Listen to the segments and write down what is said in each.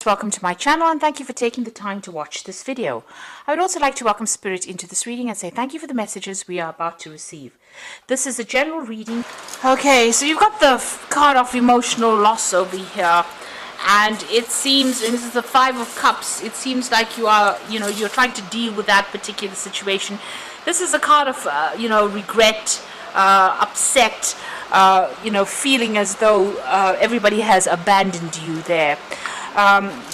Welcome to my channel and thank you for taking the time to watch this video. I would also like to welcome Spirit into this reading and say thank you for the messages we are about to receive. This is a general reading. Okay, so you've got the card of emotional loss over here, and it seems, and this is the Five of Cups, it seems like you are, you're trying to deal with that particular situation. This is a card of, regret, upset, feeling as though everybody has abandoned you there.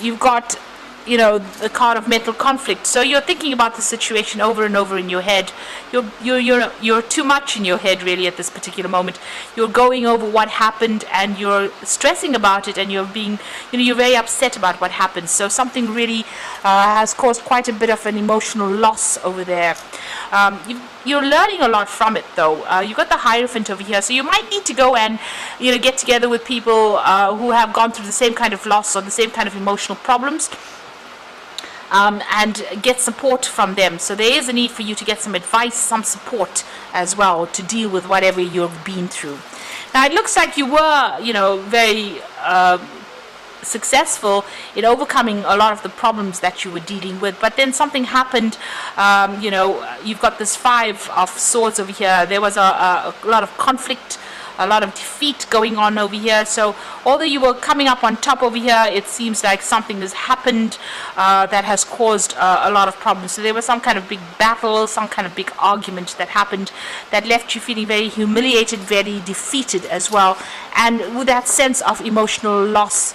You've got, the card of mental conflict. So you're thinking about the situation over and over in your head. You're too much in your head really at this particular moment. You're going over what happened and you're stressing about it, and you're being, you're very upset about what happened. So something really has caused quite a bit of an emotional loss over there. You're learning a lot from it though. You've got the Hierophant over here, so you might need to go and get together with people who have gone through the same kind of loss or the same kind of emotional problems, and get support from them. So there is a need for you to get some advice, some support as well to deal with whatever you've been through. Now it looks like you were very successful in overcoming a lot of the problems that you were dealing with, but then something happened. You've got this Five of Swords over here. There was a lot of conflict, a lot of defeat going on over here. So although you were coming up on top over here, it seems like something has happened that has caused a lot of problems. So there was some kind of big battle, some kind of big argument that happened that left you feeling very humiliated, very defeated as well, and with that sense of emotional loss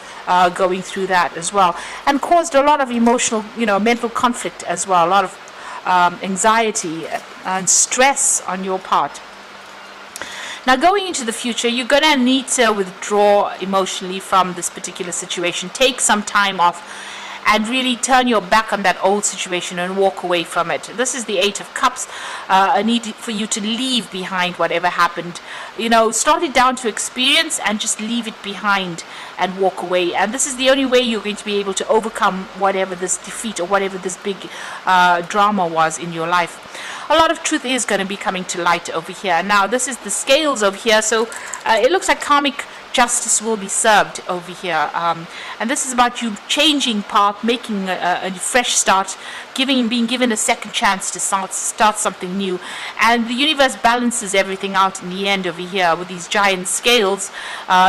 going through that as well, and caused a lot of emotional, mental conflict as well, a lot of anxiety and stress on your part. Now going into the future, you're going to need to withdraw emotionally from this particular situation. Take some time off and really turn your back on that old situation and walk away from it. This is the Eight of Cups, a need for you to leave behind whatever happened. Start it down to experience and just leave it behind and walk away. And this is the only way you're going to be able to overcome whatever this defeat or whatever this big drama was in your life. A lot of truth is going to be coming to light over here. Now this is the Scales over here, so it looks like karmic justice will be served over here, and this is about you changing path, making a fresh start, being given a second chance to start something new. And the universe balances everything out in the end over here with these giant scales.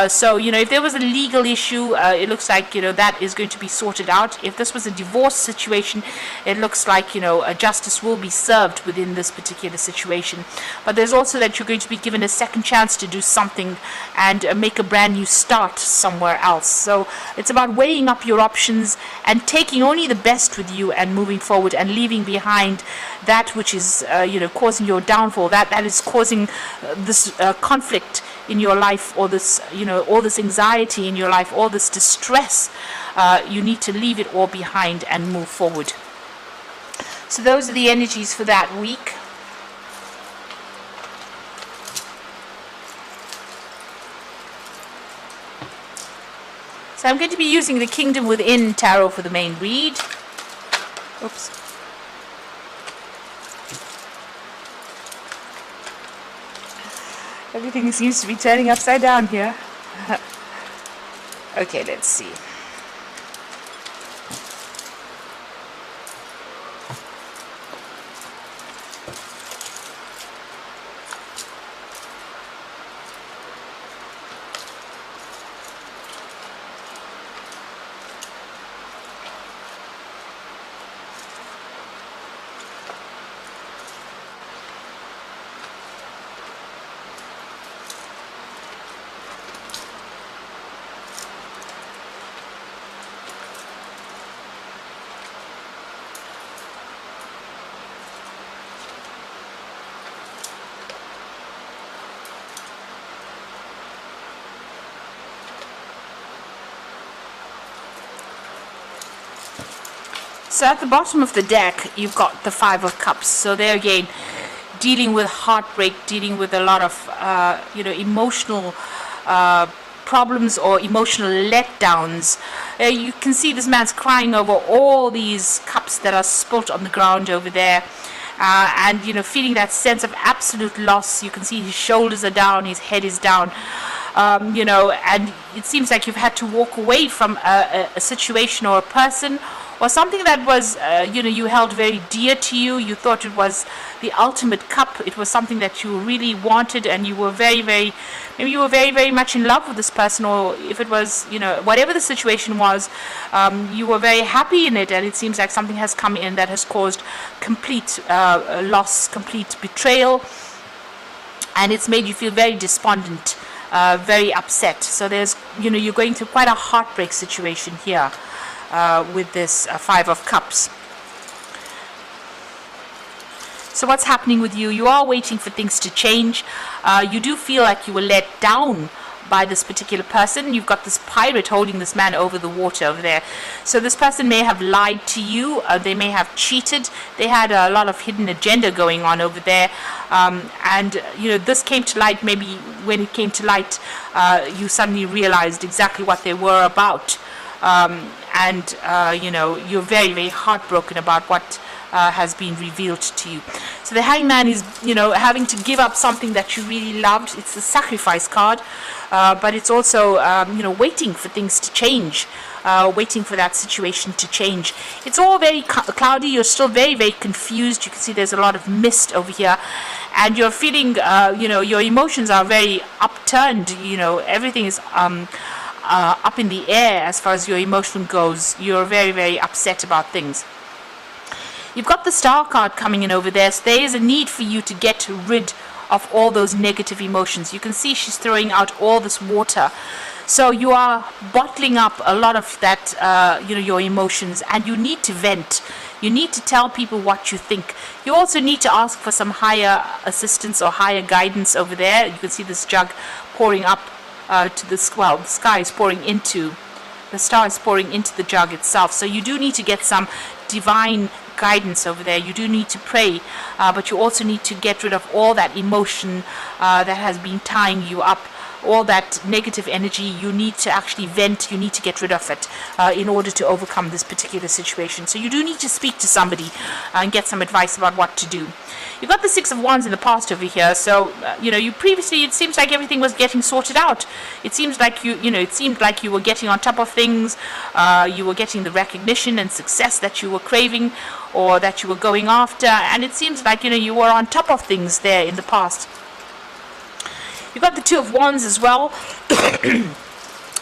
So if there was a legal issue, it looks like that is going to be sorted out. If this was a divorce situation, it looks like a justice will be served within this particular situation. But there's also that you're going to be given a second chance to do something and make a brand new start somewhere else. So it's about weighing up your options and taking only the best with you and moving forward, and leaving behind that which is causing your downfall, that is causing this conflict in your life, or this all this anxiety in your life, all this distress. You need to leave it all behind and move forward. So those are the energies for that week. So I'm going to be using the Kingdom Within Tarot for the main read. Oops. Everything seems to be turning upside down here. Okay, let's see. So at the bottom of the deck, you've got the Five of Cups. So there again, dealing with heartbreak, dealing with a lot of, emotional problems or emotional letdowns. You can see this man's crying over all these cups that are spilt on the ground over there. And feeling that sense of absolute loss. You can see his shoulders are down, his head is down. you know, and it seems like you've had to walk away from a situation or a person or something that was, you know, you held very dear to you. You thought it was the ultimate cup. It was something that you really wanted, and you were maybe you were very much in love with this person, or if it was, you know, whatever the situation was, you were very happy in it, and it seems like something has come in that has caused complete loss, complete betrayal, and it's made you feel very despondent, very upset. So there's, you know, you're going through quite a heartbreak situation here. With this Five of Cups. So what's happening with you? You are waiting for things to change. You do feel like you were let down by this particular person. You've got this pirate holding this man over the water over there. So this person may have lied to you. They may have cheated. They had a lot of hidden agenda going on over there. And, you know, this came to light. Maybe when it came to light, you suddenly realized exactly what they were about. And you know, you're very heartbroken about what has been revealed to you. So the Hangman is, you know, having to give up something that you really loved. It's a sacrifice card, but it's also, you know, waiting for things to change, waiting for that situation to change. It's all very cloudy. You're still very confused. You can see there's a lot of mist over here, and you're feeling, you know, your emotions are very upturned. You know, everything is up in the air as far as your emotion goes. You're very upset about things. You've got the Star card coming in over there, so there is a need for you to get rid of all those negative emotions. You can see she's throwing out all this water, so you are bottling up a lot of that, you know, your emotions, and you need to vent. You need to tell people what you think. You also need to ask for some higher assistance or higher guidance over there. You can see this jug pouring up to this, well, the sky is pouring into, the star is pouring into the jug itself. So you do need to get some divine guidance over there. You do need to pray, but you also need to get rid of all that emotion that has been tying you up, all that negative energy. You need to actually vent. You need to get rid of it in order to overcome this particular situation. So you do need to speak to somebody and get some advice about what to do. You've got the Six of Wands in the past over here, so you know, you previously, it seems like everything was getting sorted out. It seems like you know, it seemed like you were getting on top of things. You were getting the recognition and success that you were craving, or that you were going after, and it seems like, you know, you were on top of things there in the past. You've got the Two of Wands as well.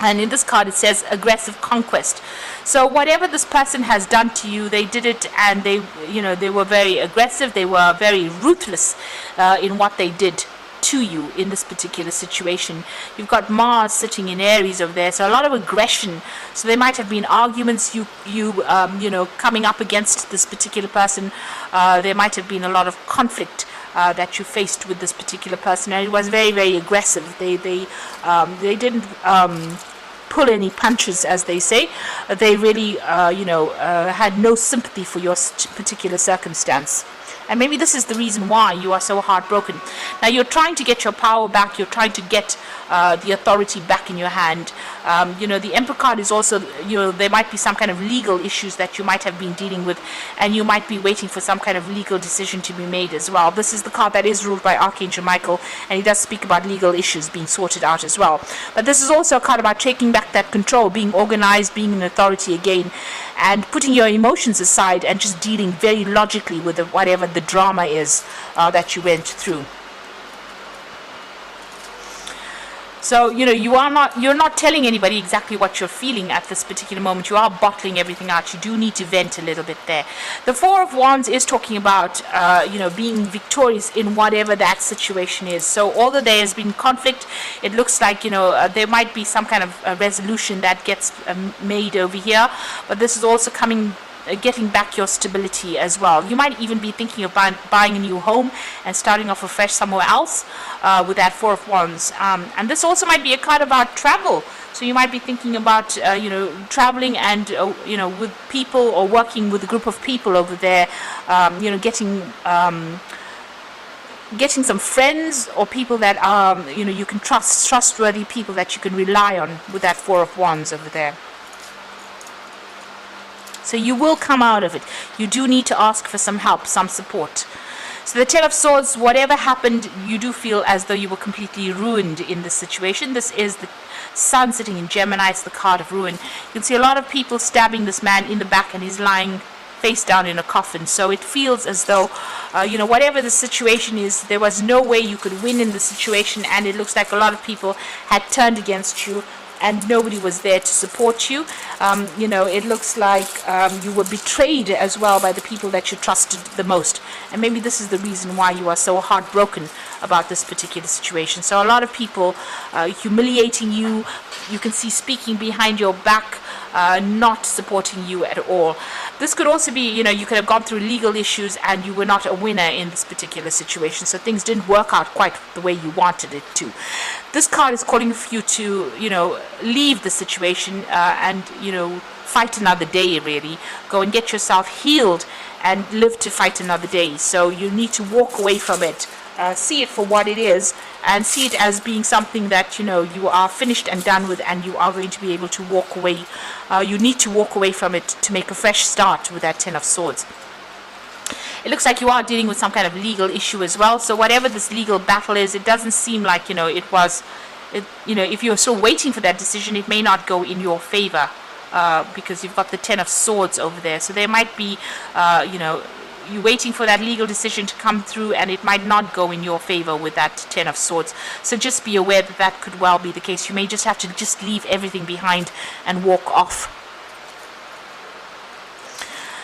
And in this card it says aggressive conquest. So whatever this person has done to you, they did it, and they, you know, they were very aggressive. They were very ruthless in what they did to you in this particular situation. You've got Mars sitting in Aries over there, so a lot of aggression. So there might have been arguments, you know, coming up against this particular person. There might have been a lot of conflict that you faced with this particular person, and it was very aggressive. They didn't pull any punches, as they say. They really you know, had no sympathy for your particular circumstance. And maybe this is the reason why you are so heartbroken. Now you're trying to get your power back. You're trying to get the authority back in your hand. You know, the Emperor card is also, you know, there might be some kind of legal issues that you might have been dealing with, and you might be waiting for some kind of legal decision to be made as well. This is the card that is ruled by Archangel Michael, and he does speak about legal issues being sorted out as well. But this is also a card about taking back that control, being organized, being an authority again, and putting your emotions aside and just dealing very logically with whatever the drama is that you went through. So, you know, you're not telling anybody exactly what you're feeling at this particular moment. You are bottling everything out. You do need to vent a little bit there. The Four of Wands is talking about, you know, being victorious in whatever that situation is. So although there has been conflict, it looks like, you know, there might be some kind of resolution that gets made over here. But this is also getting back your stability as well. You might even be thinking of buying a new home and starting off afresh somewhere else with that Four of Wands. And this also might be a card about travel. So you might be thinking about, you know, traveling and, you know, with people, or working with a group of people over there, you know, getting some friends or people that are, you know, you can trustworthy people that you can rely on with that Four of Wands over there. So you will come out of it. You do need to ask for some help, some support. So the Ten of Swords, whatever happened, you do feel as though you were completely ruined in this situation. This is the Sun sitting in Gemini. It's the card of ruin. You can see a lot of people stabbing this man in the back, and he's lying face down in a coffin. So it feels as though, whatever the situation is, there was no way you could win in the situation, and it looks like a lot of people had turned against you, and nobody was there to support you. It looks like you were betrayed as well by the people that you trusted the most. And maybe this is the reason why you are so heartbroken about this particular situation. So a lot of people humiliating you. You can see speaking behind your back, not supporting you at all. This could also be, you could have gone through legal issues and you were not a winner in this particular situation. So things didn't work out quite the way you wanted it to. This card is calling for you to, leave the situation and, fight another day, really. Go and get yourself healed and live to fight another day. So you need to walk away from it. See it for what it is, and see it as being something that you are finished and done with, and you are going to be able to walk away. You need to walk away from it to make a fresh start with that Ten of Swords. It looks like you are dealing with some kind of legal issue as well. So whatever this legal battle is, it doesn't seem like if you're still waiting for that decision, it may not go in your favor because you've got the Ten of Swords over there. So there might be you're waiting for that legal decision to come through, and it might not go in your favor with that Ten of Swords. So just be aware that that could well be the case. You may just have to just leave everything behind and walk off.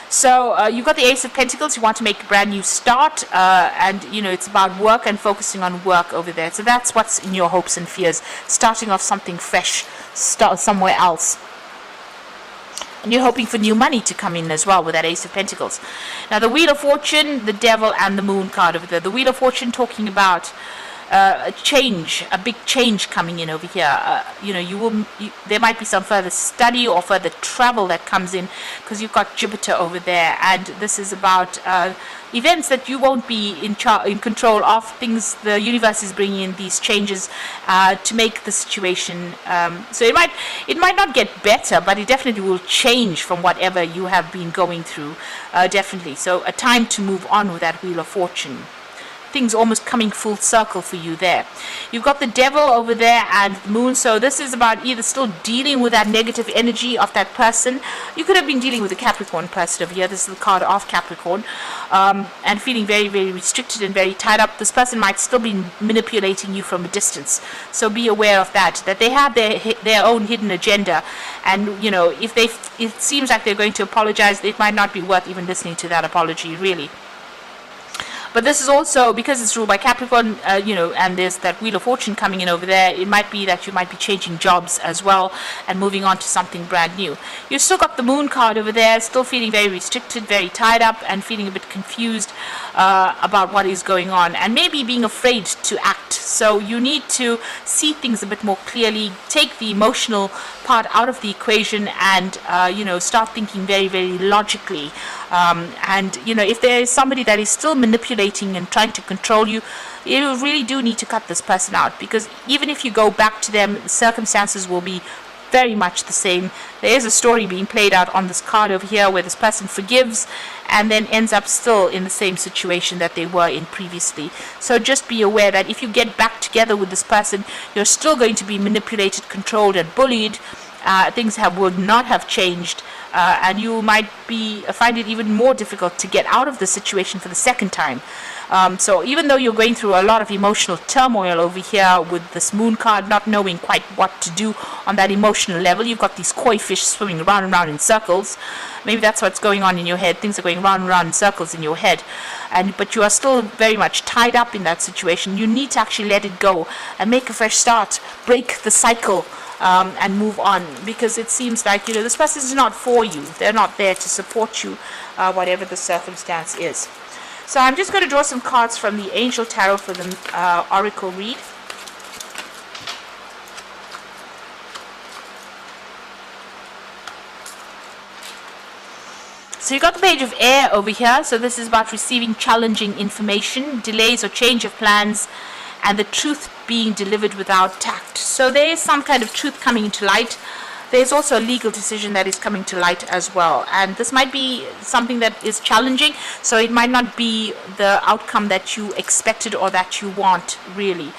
So you've got the Ace of Pentacles. You want to make a brand new start, and it's about work and focusing on work over there. So that's what's in your hopes and fears, starting off something fresh, start somewhere else. And you're hoping for new money to come in as well with that Ace of Pentacles. Now the Wheel of Fortune, the Devil, and the Moon card over there. The Wheel of Fortune talking about a change, a big change coming in over here. There might be some further study or further travel that comes in, because you've got Jupiter over there, and this is about events that you won't be in control of. Things the universe is bringing in these changes to make the situation. So it might not get better, but it definitely will change from whatever you have been going through. Definitely. So a time to move on with that Wheel of Fortune. Things almost coming full circle for you there. You've got the Devil over there and the Moon. So this is about either still dealing with that negative energy of that person. You could have been dealing with a Capricorn person over here. This is the card of Capricorn, and feeling very, very restricted and very tied up. This person might still be manipulating you from a distance. So be aware of that they have their own hidden agenda, and if it seems like they're going to apologize, it might not be worth even listening to that apology, really. But this is also, because it's ruled by Capricorn, and there's that Wheel of Fortune coming in over there, it might be that you might be changing jobs as well and moving on to something brand new. You've still got the Moon card over there, still feeling very restricted, very tied up, and feeling a bit confused about what is going on, and maybe being afraid to act. So you need to see things a bit more clearly, take the emotional part out of the equation, and start thinking very, very logically. If there is somebody that is still manipulating and trying to control you, you really do need to cut this person out, because even if you go back to them, the circumstances will be very much the same. There is a story being played out on this card over here where this person forgives and then ends up still in the same situation that they were in previously. So just be aware that if you get back together with this person, you're still going to be manipulated, controlled, and bullied. Things would not have changed, and you might find it even more difficult to get out of the situation for the second time. So even though you're going through a lot of emotional turmoil over here with this Moon card, not knowing quite what to do on that emotional level, you've got these koi fish swimming round and round in circles. Maybe that's what's going on in your head. Things are going round and round in circles in your head, but you are still very much tied up in that situation. You need to actually let it go and make a fresh start, break the cycle, and move on, because it seems like this person is not for you. They're not there to support you, whatever the circumstance is. So I'm just going to draw some cards from the Angel Tarot for the Oracle read. So you got the Page of Air over here. So this is about receiving challenging information, delays or change of plans, and the truth being delivered without tact. So there is some kind of truth coming into light. there's also a legal decision that is coming to light as well, and this might be something that is challenging, so it might not be the outcome that you expected or that you want, really.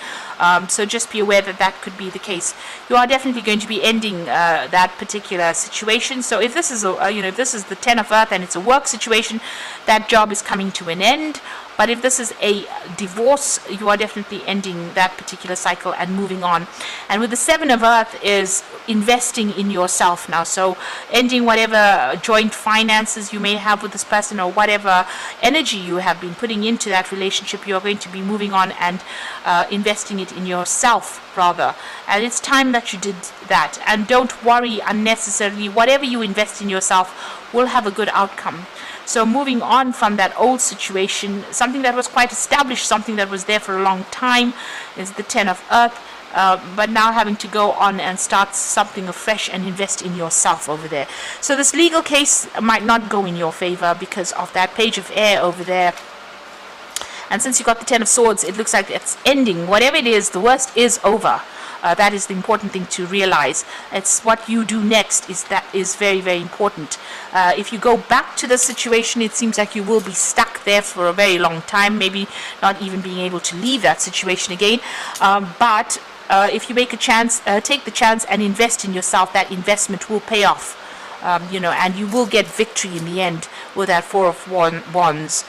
So just be aware that that could be the case. You are definitely going to be ending that particular situation. So if this is if this is the Ten of Earth and it's a work situation, that job is coming to an end. But if this is a divorce, you are definitely ending that particular cycle and moving on. And with the Seven of Earth is investing in yourself now. So ending whatever joint finances you may have with this person, or whatever energy you have been putting into that relationship, you are going to be moving on and investing it in yourself, rather. And it's time that you did that. And don't worry unnecessarily. Whatever you invest in yourself will have a good outcome. So moving on from that old situation, something that was quite established, something that was there for a long time, is the Ten of Earth. But now having to go on and start something afresh and invest in yourself over there. So this legal case might not go in your favor because of that Page of Air over there. And since you got the Ten of Swords, it looks like it's ending. Whatever it is, the worst is over. That is the important thing to realize. It's what you do next that is very, very important. If you go back to the situation, it seems like you will be stuck there for a very long time, maybe not even being able to leave that situation again. But if you make a chance, take the chance and invest in yourself, that investment will pay off. And you will get victory in the end with that Four of Wands.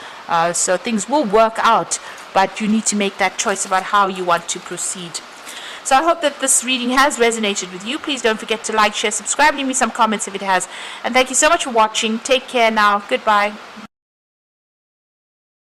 So things will work out, but you need to make that choice about how you want to proceed. So I hope that this reading has resonated with you. Please don't forget to like, share, subscribe, leave me some comments if it has. And thank you so much for watching. Take care now. Goodbye.